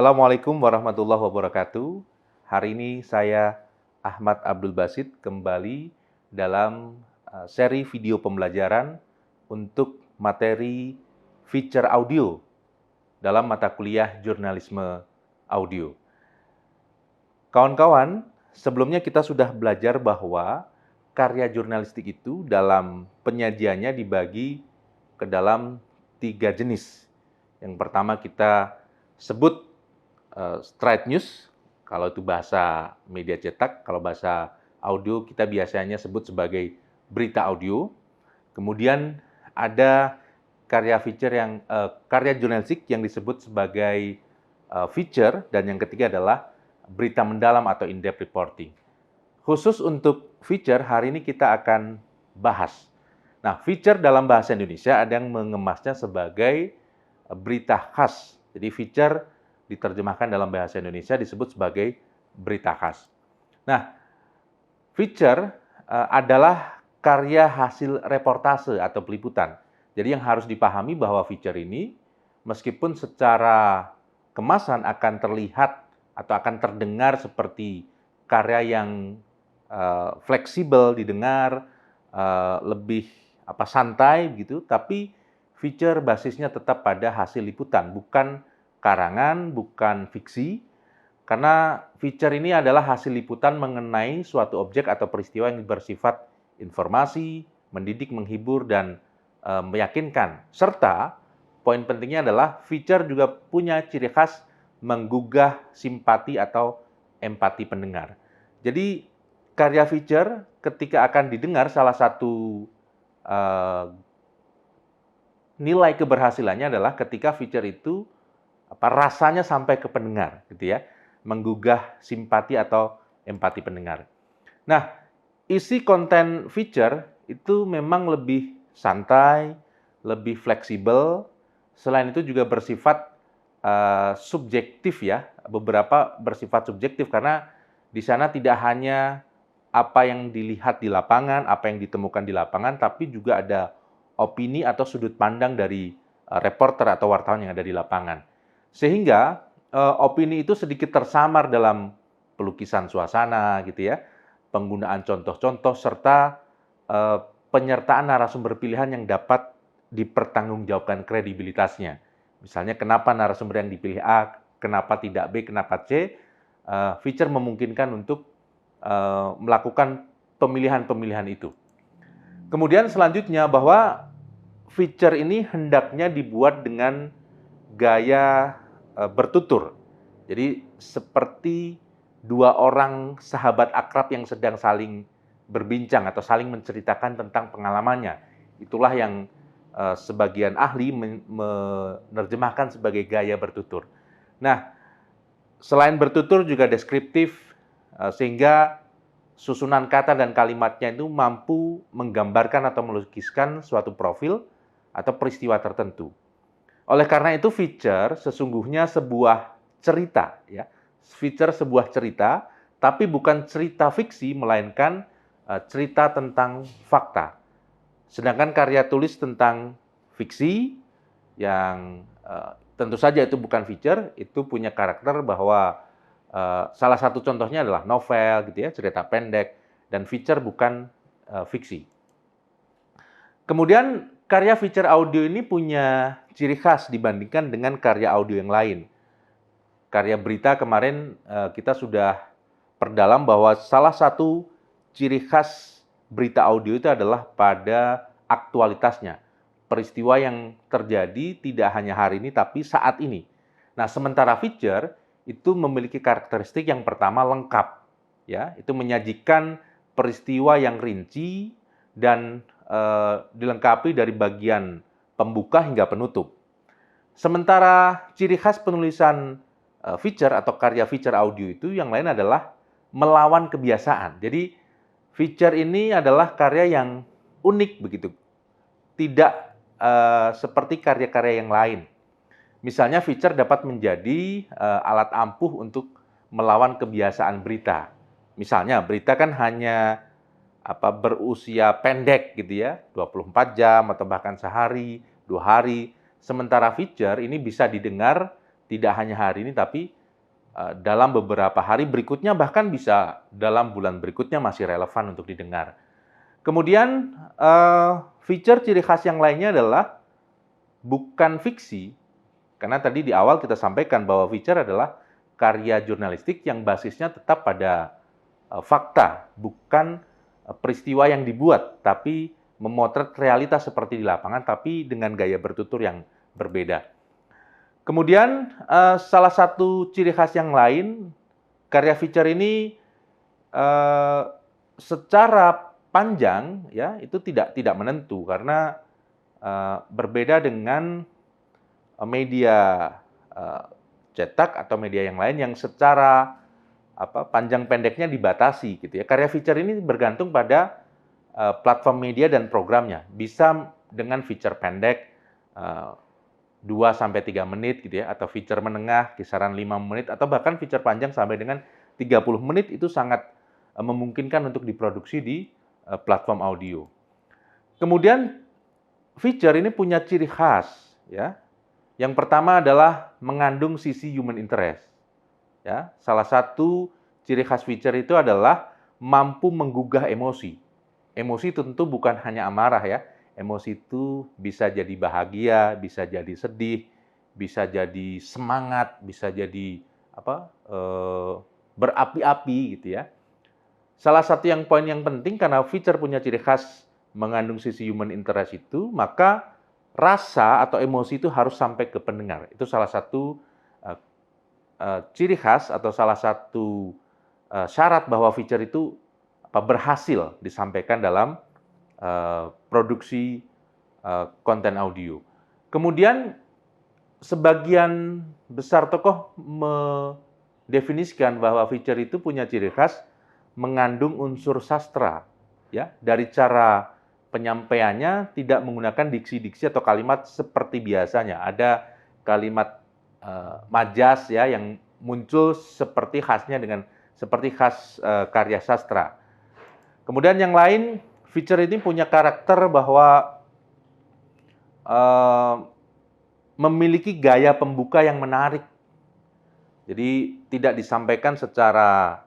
Assalamualaikum warahmatullahi wabarakatuh. Hari ini saya Ahmad Abdul Basit kembali dalam seri video pembelajaran untuk materi feature audio dalam mata kuliah jurnalisme audio. Kawan-kawan, sebelumnya kita sudah belajar bahwa karya jurnalistik itu dalam penyajiannya dibagi ke dalam 3 jenis. Yang pertama kita sebut straight news, kalau itu bahasa media cetak, kalau bahasa audio kita biasanya sebut sebagai berita audio. Kemudian ada karya jurnalistik yang disebut sebagai feature, dan yang ketiga adalah berita mendalam atau in-depth reporting. Khusus untuk feature, hari ini kita akan bahas. Nah, feature dalam bahasa Indonesia ada yang mengemasnya sebagai berita khas. Jadi feature diterjemahkan dalam bahasa Indonesia disebut sebagai berita khas. Nah, feature adalah karya hasil reportase atau peliputan. Jadi yang harus dipahami bahwa feature ini meskipun secara kemasan akan terlihat atau akan terdengar seperti karya yang fleksibel didengar, lebih santai gitu, tapi feature basisnya tetap pada hasil liputan, bukan karangan, bukan fiksi, karena feature ini adalah hasil liputan mengenai suatu objek atau peristiwa yang bersifat informasi, mendidik, menghibur, dan meyakinkan. Serta, poin pentingnya adalah feature juga punya ciri khas menggugah simpati atau empati pendengar. Jadi, karya feature ketika akan didengar, salah satu nilai keberhasilannya adalah ketika feature itu rasanya sampai ke pendengar, gitu ya, menggugah simpati atau empati pendengar. Nah, isi konten feature itu memang lebih santai, lebih fleksibel. Selain itu juga bersifat subjektif ya, beberapa bersifat subjektif karena di sana tidak hanya apa yang dilihat di lapangan, apa yang ditemukan di lapangan, tapi juga ada opini atau sudut pandang dari reporter atau wartawan yang ada di lapangan. Sehingga opini itu sedikit tersamar dalam pelukisan suasana gitu ya, penggunaan contoh-contoh serta penyertaan narasumber pilihan yang dapat dipertanggungjawabkan kredibilitasnya. Misalnya kenapa narasumber yang dipilih A, kenapa tidak B, kenapa C, feature memungkinkan untuk melakukan pemilihan-pemilihan itu. Kemudian selanjutnya bahwa feature ini hendaknya dibuat dengan gaya bertutur. Jadi seperti dua orang sahabat akrab yang sedang saling berbincang atau saling menceritakan tentang pengalamannya. Itulah yang sebagian ahli menerjemahkan sebagai gaya bertutur. Nah, selain bertutur juga deskriptif, sehingga susunan kata dan kalimatnya itu mampu menggambarkan atau melukiskan suatu profil atau peristiwa tertentu. Oleh karena itu feature sesungguhnya sebuah cerita ya. Feature sebuah cerita, tapi bukan cerita fiksi melainkan cerita tentang fakta. Sedangkan karya tulis tentang fiksi yang tentu saja itu bukan feature, itu punya karakter bahwa salah satu contohnya adalah novel gitu ya, cerita pendek, dan feature bukan fiksi. Kemudian karya feature audio ini punya ciri khas dibandingkan dengan karya audio yang lain. Karya berita kemarin kita sudah perdalam bahwa salah satu ciri khas berita audio itu adalah pada aktualitasnya. Peristiwa yang terjadi tidak hanya hari ini tapi saat ini. Nah, sementara feature itu memiliki karakteristik yang pertama lengkap, ya, itu menyajikan peristiwa yang rinci dan dilengkapi dari bagian pembuka hingga penutup. Sementara ciri khas penulisan feature atau karya feature audio itu yang lain adalah melawan kebiasaan. Jadi feature ini adalah karya yang unik begitu, tidak seperti karya-karya yang lain. Misalnya feature dapat menjadi alat ampuh untuk melawan kebiasaan berita. Misalnya berita kan hanya berusia pendek gitu ya, 24 jam atau bahkan sehari, 2 hari. Sementara feature ini bisa didengar tidak hanya hari ini, tapi dalam beberapa hari berikutnya, bahkan bisa dalam bulan berikutnya masih relevan untuk didengar. Kemudian feature ciri khas yang lainnya adalah bukan fiksi, karena tadi di awal kita sampaikan bahwa feature adalah karya jurnalistik yang basisnya tetap pada fakta, bukan peristiwa yang dibuat, tapi memotret realitas seperti di lapangan, tapi dengan gaya bertutur yang berbeda. Kemudian salah satu ciri khas yang lain, karya feature ini secara panjang ya itu tidak menentu, karena berbeda dengan media cetak atau media yang lain yang secara panjang pendeknya dibatasi gitu ya. Karya feature ini bergantung pada platform media dan programnya. Bisa dengan feature pendek 2-3 menit gitu ya, atau feature menengah kisaran 5 menit, atau bahkan feature panjang sampai dengan 30 menit itu sangat memungkinkan untuk diproduksi di platform audio. Kemudian feature ini punya ciri khas ya. Yang pertama adalah mengandung sisi human interest. Ya, salah satu ciri khas feature itu adalah mampu menggugah emosi. Emosi tentu bukan hanya amarah ya. Emosi itu bisa jadi bahagia, bisa jadi sedih, bisa jadi semangat, bisa jadi berapi-api gitu ya. Salah satu poin yang penting, karena feature punya ciri khas mengandung sisi human interest itu, maka rasa atau emosi itu harus sampai ke pendengar. Itu salah satu ciri khas atau salah satu syarat bahwa feature itu berhasil disampaikan dalam produksi konten audio. Kemudian sebagian besar tokoh mendefinisikan bahwa feature itu punya ciri khas mengandung unsur sastra, ya, dari cara penyampaiannya tidak menggunakan diksi-diksi atau kalimat seperti biasanya. Ada kalimat majas ya yang muncul seperti khas karya sastra. Kemudian yang lain, feature ini punya karakter bahwa memiliki gaya pembuka yang menarik. Jadi tidak disampaikan secara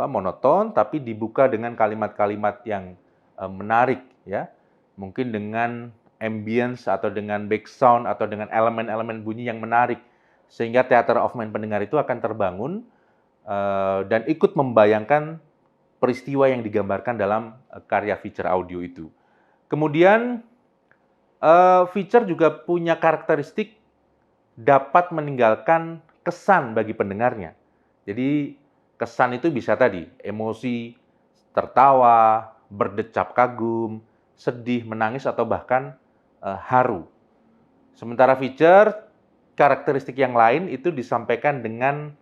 monoton, tapi dibuka dengan kalimat-kalimat yang menarik ya. Mungkin dengan ambience atau dengan background atau dengan elemen-elemen bunyi yang menarik, sehingga theater of mind pendengar itu akan terbangun dan ikut membayangkan peristiwa yang digambarkan dalam karya feature audio itu. Kemudian feature juga punya karakteristik dapat meninggalkan kesan bagi pendengarnya. Jadi kesan itu bisa tadi emosi, tertawa, berdecap kagum, sedih, menangis, atau bahkan haru. Sementara feature, karakteristik yang lain itu disampaikan dengan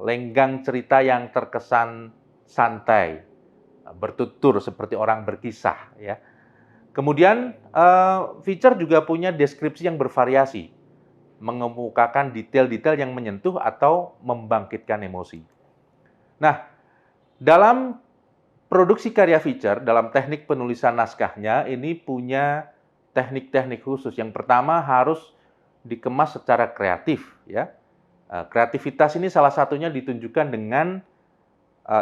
lenggang cerita yang terkesan santai, bertutur seperti orang berkisah ya. Kemudian feature juga punya deskripsi yang bervariasi, mengemukakan detail-detail yang menyentuh atau membangkitkan emosi. Nah, dalam produksi karya feature, dalam teknik penulisan naskahnya, ini punya teknik-teknik khusus. Yang pertama harus dikemas secara kreatif, ya. Kreativitas ini salah satunya ditunjukkan dengan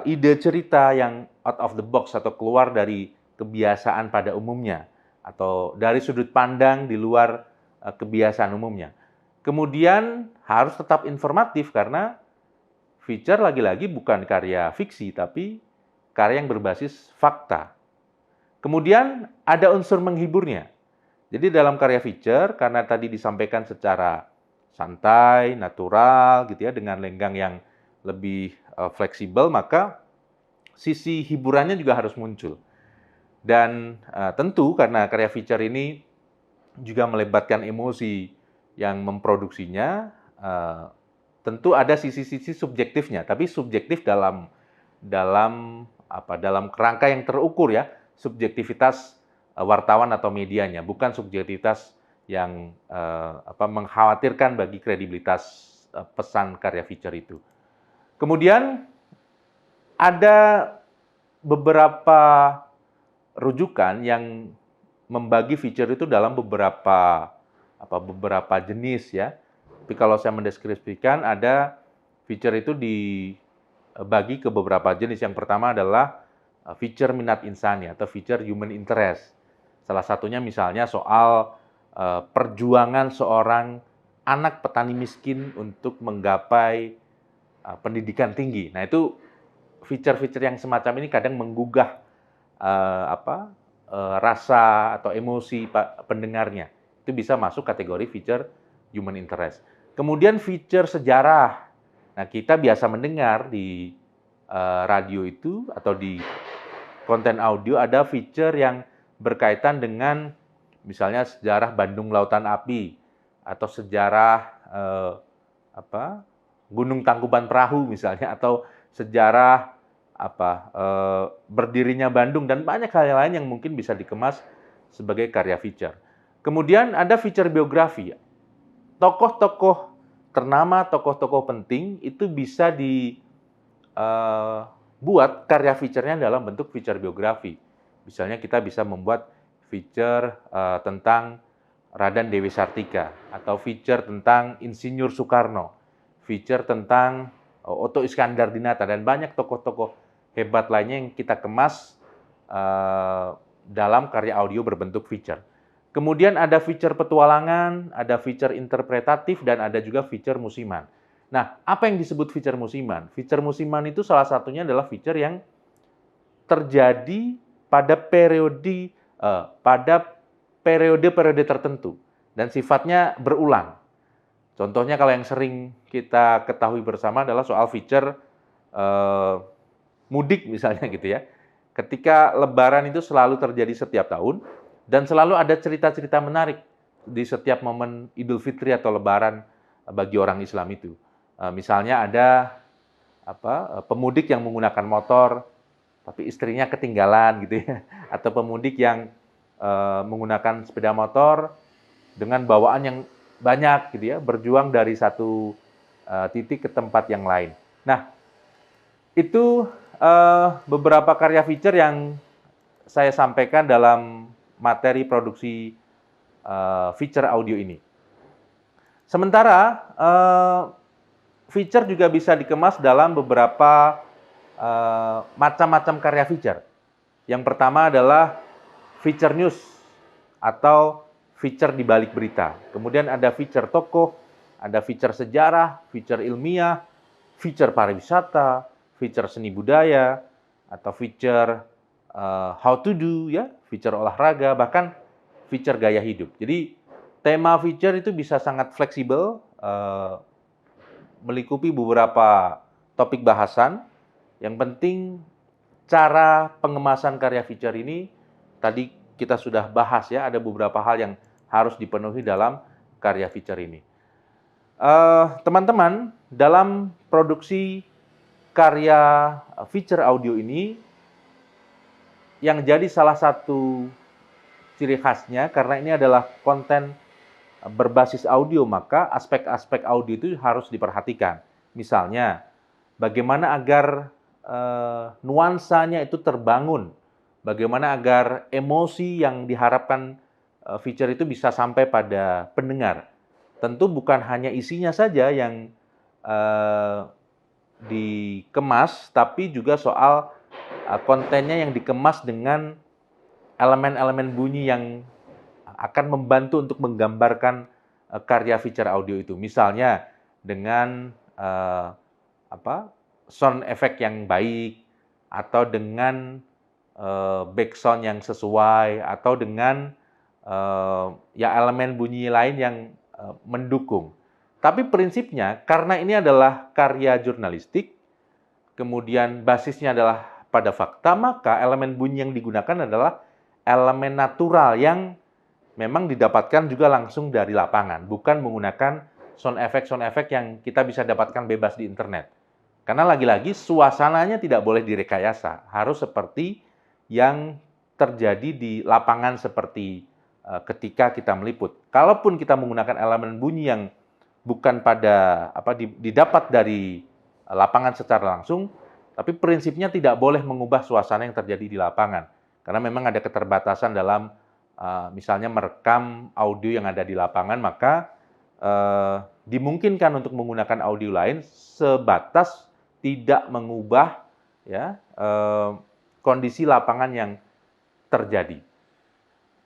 ide cerita yang out of the box atau keluar dari kebiasaan pada umumnya, atau dari sudut pandang di luar kebiasaan umumnya. Kemudian harus tetap informatif karena feature lagi-lagi bukan karya fiksi, tapi karya yang berbasis fakta. Kemudian ada unsur menghiburnya. Jadi dalam karya feature, karena tadi disampaikan secara santai, natural, gitu ya, dengan lenggang yang lebih fleksibel, maka sisi hiburannya juga harus muncul. Dan tentu karena karya feature ini juga melibatkan emosi yang memproduksinya, tentu ada sisi-sisi subjektifnya, tapi subjektif dalam kerangka yang terukur ya, subjektivitas wartawan atau medianya, bukan subjektivitas yang mengkhawatirkan bagi kredibilitas pesan karya feature itu. Kemudian ada beberapa rujukan yang membagi feature itu dalam beberapa jenis ya. Tapi kalau saya mendeskripsikan, ada feature itu dibagi ke beberapa jenis. Yang pertama adalah feature minat insani atau feature human interest. Salah satunya misalnya soal perjuangan seorang anak petani miskin untuk menggapai pendidikan tinggi. Nah, itu feature-feature yang semacam ini kadang menggugah rasa atau emosi pendengarnya. Itu bisa masuk kategori feature human interest. Kemudian feature sejarah. Nah, kita biasa mendengar di radio itu atau di konten audio ada feature yang berkaitan dengan misalnya sejarah Bandung Lautan Api atau sejarah Gunung Tangkuban Perahu misalnya, atau sejarah berdirinya Bandung, dan banyak hal lain yang mungkin bisa dikemas sebagai karya feature. Kemudian ada feature biografi. Tokoh-tokoh ternama, tokoh-tokoh penting itu bisa dibuat karya feature-nya dalam bentuk feature biografi. Misalnya kita bisa membuat feature tentang Raden Dewi Sartika, atau feature tentang Insinyur Soekarno, feature tentang Otto Iskandar-Dinata, dan banyak tokoh-tokoh hebat lainnya yang kita kemas dalam karya audio berbentuk feature. Kemudian ada feature petualangan, ada feature interpretatif, dan ada juga feature musiman. Nah, apa yang disebut feature musiman? Feature musiman itu salah satunya adalah feature yang terjadi pada periode-periode tertentu dan sifatnya berulang. Contohnya kalau yang sering kita ketahui bersama adalah soal feature mudik misalnya gitu ya. Ketika Lebaran itu selalu terjadi setiap tahun dan selalu ada cerita-cerita menarik di setiap momen Idul Fitri atau Lebaran bagi orang Islam itu. Misalnya ada pemudik yang menggunakan motor tapi istrinya ketinggalan gitu ya, atau pemudik yang menggunakan sepeda motor dengan bawaan yang banyak gitu ya, berjuang dari satu titik ke tempat yang lain. Nah, itu beberapa karya feature yang saya sampaikan dalam materi produksi feature audio ini. Sementara feature juga bisa dikemas dalam beberapa macam-macam karya feature. Yang pertama adalah feature news atau feature di balik berita. Kemudian ada feature tokoh, ada feature sejarah, feature ilmiah, feature pariwisata, feature seni budaya, atau feature how to do, ya, feature olahraga, bahkan feature gaya hidup. Jadi tema feature itu bisa sangat fleksibel, melingkupi beberapa topik bahasan. Yang penting cara pengemasan karya feature ini tadi kita sudah bahas ya, ada beberapa hal yang harus dipenuhi dalam karya feature ini. Teman-teman, dalam produksi karya feature audio ini, yang jadi salah satu ciri khasnya, karena ini adalah konten berbasis audio, maka aspek-aspek audio itu harus diperhatikan. Misalnya, bagaimana agar nuansanya itu terbangun, bagaimana agar emosi yang diharapkan feature itu bisa sampai pada pendengar. Tentu bukan hanya isinya saja yang dikemas, tapi juga soal kontennya yang dikemas dengan elemen-elemen bunyi yang akan membantu untuk menggambarkan karya feature audio itu. Misalnya dengan sound effect yang baik, atau dengan background yang sesuai, atau dengan elemen bunyi lain yang mendukung. Tapi prinsipnya, karena ini adalah karya jurnalistik, kemudian basisnya adalah pada fakta, maka elemen bunyi yang digunakan adalah elemen natural yang memang didapatkan juga langsung dari lapangan, bukan menggunakan sound effect yang kita bisa dapatkan bebas di internet. Karena lagi-lagi suasananya tidak boleh direkayasa, harus seperti yang terjadi di lapangan seperti ketika kita meliput. Kalaupun kita menggunakan elemen bunyi yang bukan didapat dari lapangan secara langsung, tapi prinsipnya tidak boleh mengubah suasana yang terjadi di lapangan. Karena memang ada keterbatasan dalam misalnya merekam audio yang ada di lapangan, maka dimungkinkan untuk menggunakan audio lain sebatas tidak mengubah ya kondisi lapangan yang terjadi.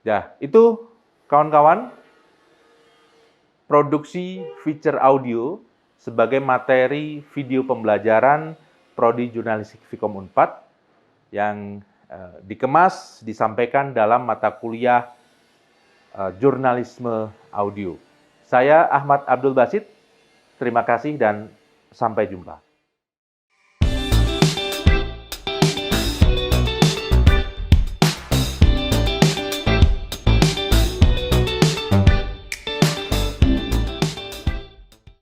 Ya, itu kawan-kawan produksi feature audio sebagai materi video pembelajaran Prodi Jurnalistik Vkom Unpad yang dikemas, disampaikan dalam mata kuliah jurnalisme audio. Saya Ahmad Abdul Basit, terima kasih dan sampai jumpa.